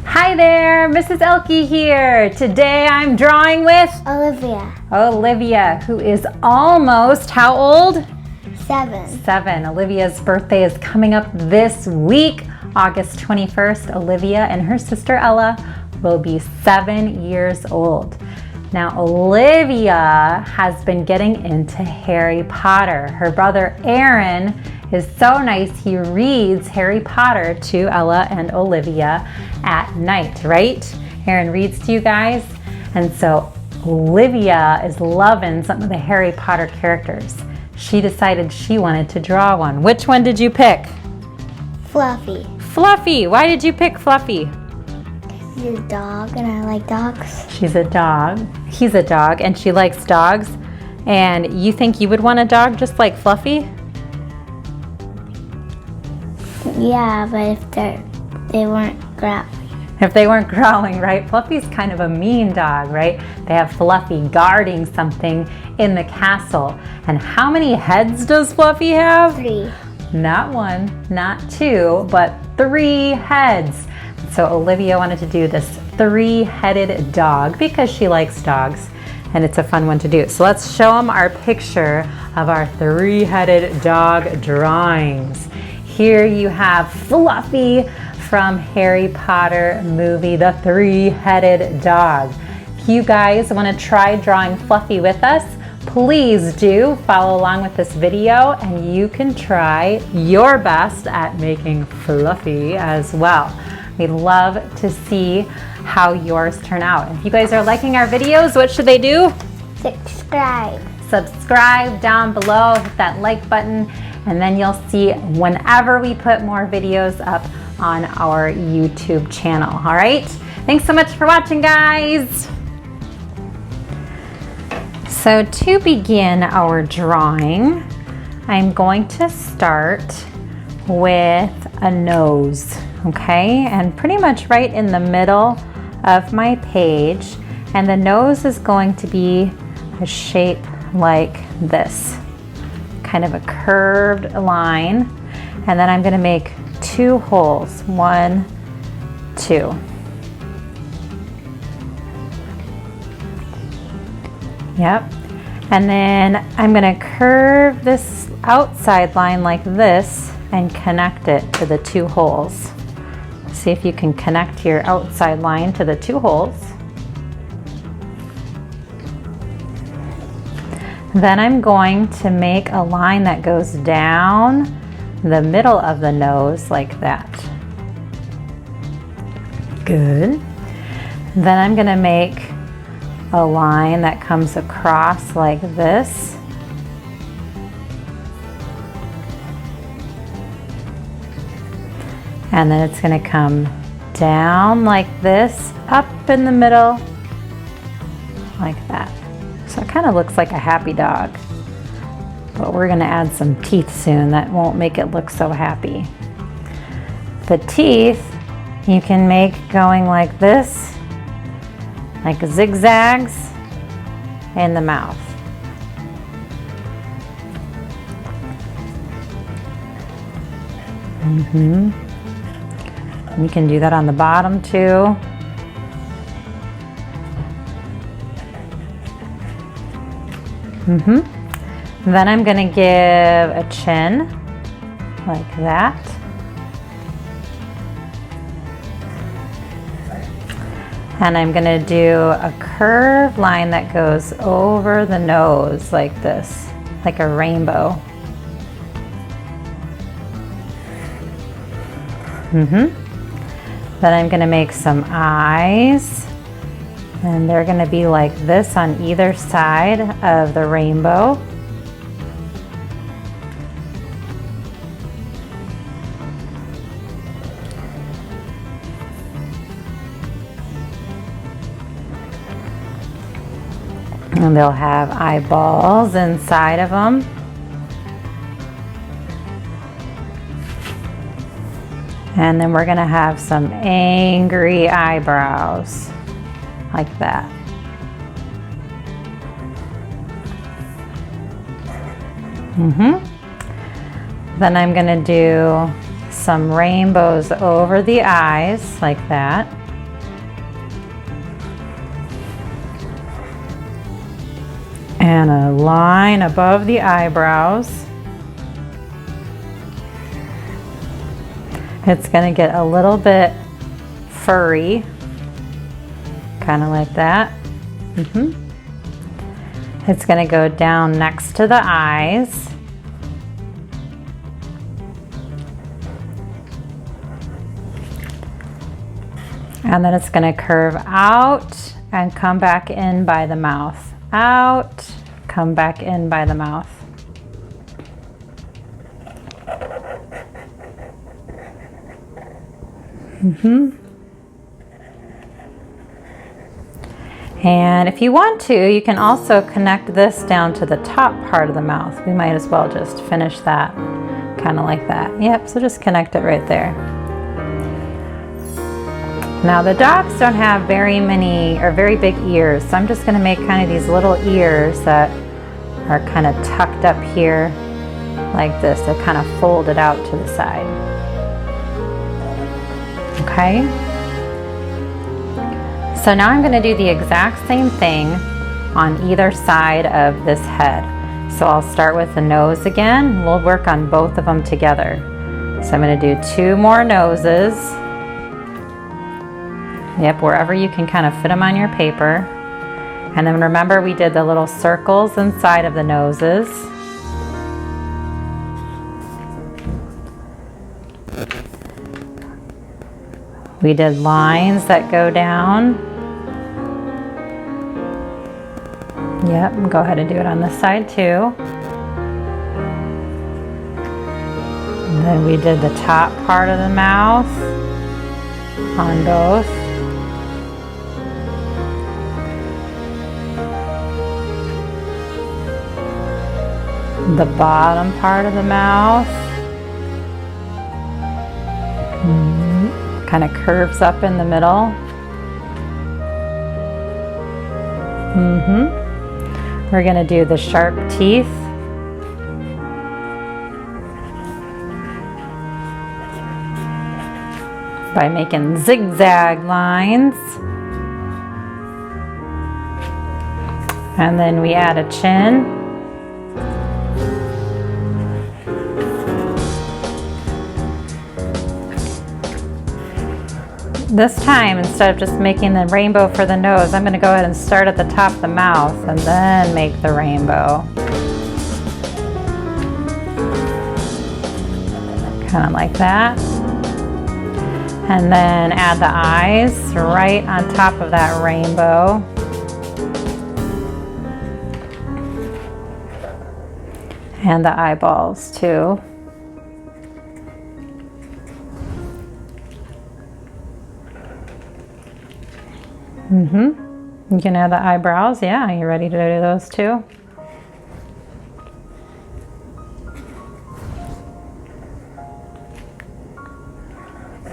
Hi there, Mrs. Ehlke here. Today I'm drawing with Olivia, who is almost how old? 7. 7. Olivia's birthday is coming up this week, August 21st. Olivia and her sister Ella will be 7 years old. Now, Olivia has been getting into Harry Potter. Her brother Aaron is so nice. He reads Harry Potter to Ella and Olivia at night, right? Aaron reads to you guys. And so Olivia is loving some of the Harry Potter characters. She decided she wanted to draw one. Which one did you pick? Fluffy. Fluffy. Why did you pick Fluffy? He's a dog and I like dogs. She's a dog. He's a dog and she likes dogs. And you think you would want a dog just like Fluffy? Yeah, but if they weren't growling. If they weren't growling, right? Fluffy's kind of a mean dog, right? They have Fluffy guarding something in the castle. And how many heads does Fluffy have? 3. Not 1, not 2, but 3 heads. So Olivia wanted to do this 3-headed dog because she likes dogs and it's a fun one to do. So let's show them our picture of our 3-headed dog drawings. Here you have Fluffy from Harry Potter movie, the 3-headed dog. If you guys want to try drawing Fluffy with us, please do follow along with this video and you can try your best at making Fluffy as well. We'd love to see how yours turn out. If you guys are liking our videos, what should they do? Subscribe. Subscribe down below, hit that like button, and then you'll see whenever we put more videos up on our YouTube channel. All right? Thanks so much for watching, guys. So to begin our drawing, I'm going to start with a nose, okay? And pretty much right in the middle of my page. And the nose is going to be a shape like this, kind of a curved line. And then I'm gonna make 2 holes, 1, 2. Yep. And then I'm gonna curve this outside line like this and connect it to the 2 holes. See if you can connect your outside line to the 2 holes. Then I'm going to make a line that goes down the middle of the nose like that. Good. Then I'm gonna make a line that comes across like this. And then it's gonna come down like this, up in the middle, like that. So it kind of looks like a happy dog, but we're gonna add some teeth soon that won't make it look so happy. The teeth you can make going like this, like zigzags in the mouth. You can do that on the bottom too. Then I'm gonna give a chin like that. And I'm gonna do a curved line that goes over the nose like this, like a rainbow. Then I'm gonna make some eyes, and they're gonna be like this on either side of the rainbow. And they'll have eyeballs inside of them. And then we're gonna have some angry eyebrows, like that. Then I'm gonna do some rainbows over the eyes, like that. And a line above the eyebrows. It's going to get a little bit furry, kind of like that. It's going to go down next to the eyes. And then it's going to curve out and come back in by the mouth. Out, come back in by the mouth. And if you want to, you can also connect this down to the top part of the mouth. We might as well just finish that kind of like that. Yep, so just connect it right there. Now the dogs don't have very many or very big ears, so I'm just going to make kind of these little ears that are kind of tucked up here like this. They're kind of folded out to the side. Okay? So now I'm going to do the exact same thing on either side of this head. So I'll start with the nose again. We'll work on both of them together. So I'm going to do 2 more noses. Yep, wherever you can kind of fit them on your paper. And then remember we did the little circles inside of the noses. We did lines that go down. Yep, go ahead and do it on this side too. And then we did the top part of the mouth on both. The bottom part of the mouth kind of curves up in the middle. We're going to do the sharp teeth. By making zigzag lines. And then we add a chin. This time, instead of just making the rainbow for the nose, I'm going to go ahead and start at the top of the mouth and then make the rainbow. Kind of like that. And then add the eyes right on top of that rainbow. And the eyeballs too. You can add the eyebrows. Yeah, you ready to do those too?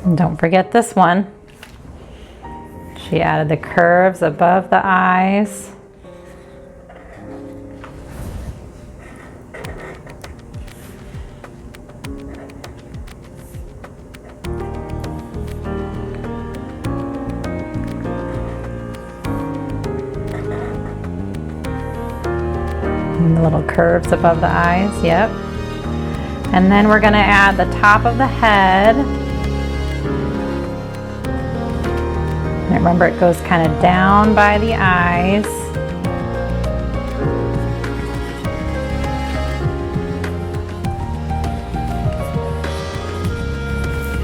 And don't forget this one. She added the curves above the eyes. And the little curves above the eyes, yep. And then we're going to add the top of the head. And remember, it goes kind of down by the eyes.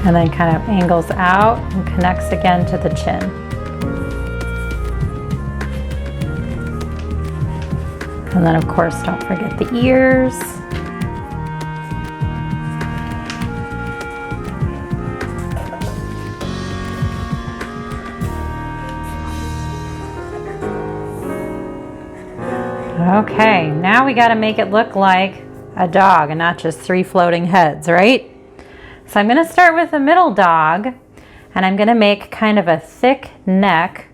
And then kind of angles out and connects again to the chin. And then, of course, don't forget the ears. Okay, now we got to make it look like a dog and not just 3 floating heads, right? So I'm going to start with the middle dog, and I'm going to make kind of a thick neck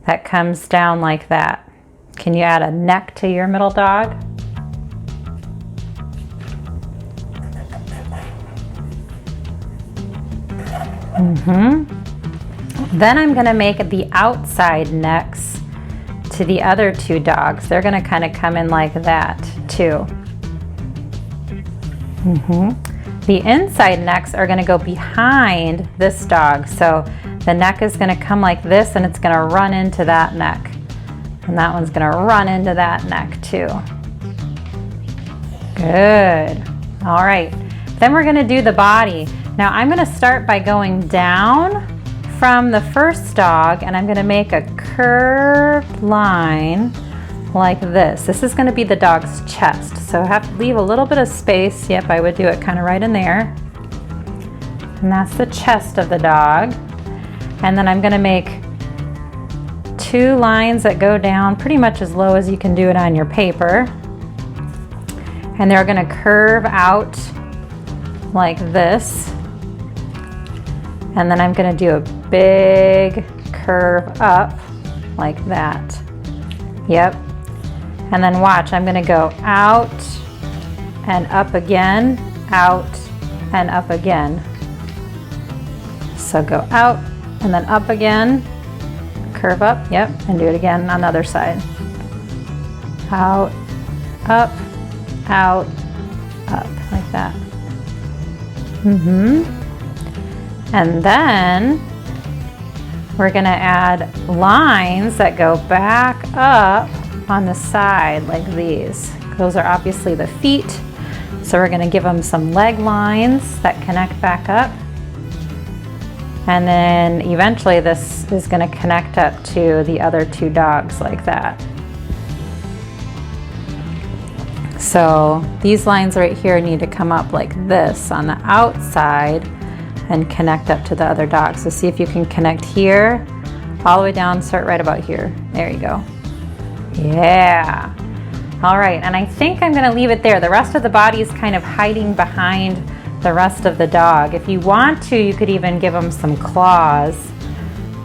that comes down like that. Can you add a neck to your middle dog? Then I'm going to make the outside necks to the other two dogs. They're gonna kind of come in like that too. The inside necks are gonna go behind this dog. So the neck is gonna come like this and it's gonna run into that neck. And that one's gonna run into that neck too. Good. All right, then we're gonna do the body. Now I'm gonna start by going down from the first dog and I'm gonna make a curved line like this. This is gonna be the dog's chest. So I have to leave a little bit of space. Yep, I would do it kind of right in there. And that's the chest of the dog. And then I'm gonna make two lines that go down pretty much as low as you can do it on your paper. And they're gonna curve out like this. And then I'm gonna do a big curve up like that. Yep. And then watch, I'm gonna go out and up again, out and up again. So go out and then up again, curve up, yep, and do it again on the other side. Out, up, like that. And then we're gonna add lines that go back up on the side like these. Those are obviously the feet. So we're gonna give them some leg lines that connect back up. And then eventually this is gonna connect up to the other two dogs like that. So these lines right here need to come up like this on the outside and connect up to the other dog. So see if you can connect here, all the way down, start right about here. There you go. Yeah. All right, and I think I'm gonna leave it there. The rest of the body is kind of hiding behind the rest of the dog. If you want to, you could even give them some claws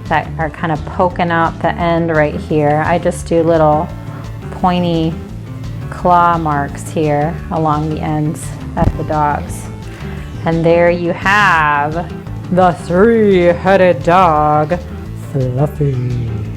that are kind of poking out the end right here. I just do little pointy claw marks here along the ends of the dogs. And there you have the three-headed dog, Fluffy.